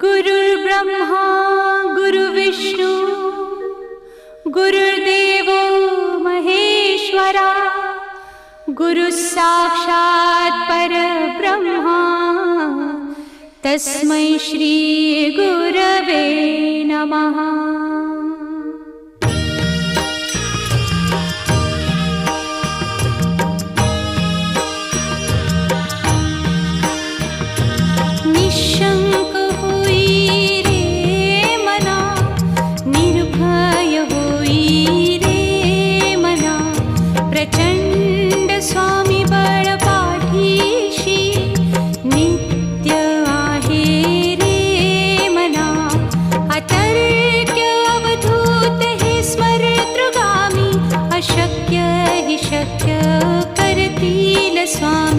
गुरुर्ब्रह्मा गुरुविष्णू गुरुर्देवो महेश्वरा गुरुः साक्षात् परब्रह्मा तस्मै श्री गुरवे नमः। निशंक होई रे मना, निर्भय होई रे मना, प्रचंड स्वामी बळ पाठीशी नित्य आहे रे मना। अतर्क्य अवधूत हे स्मरतृगामी, अशक्य हि शक्य करतील स्वामी।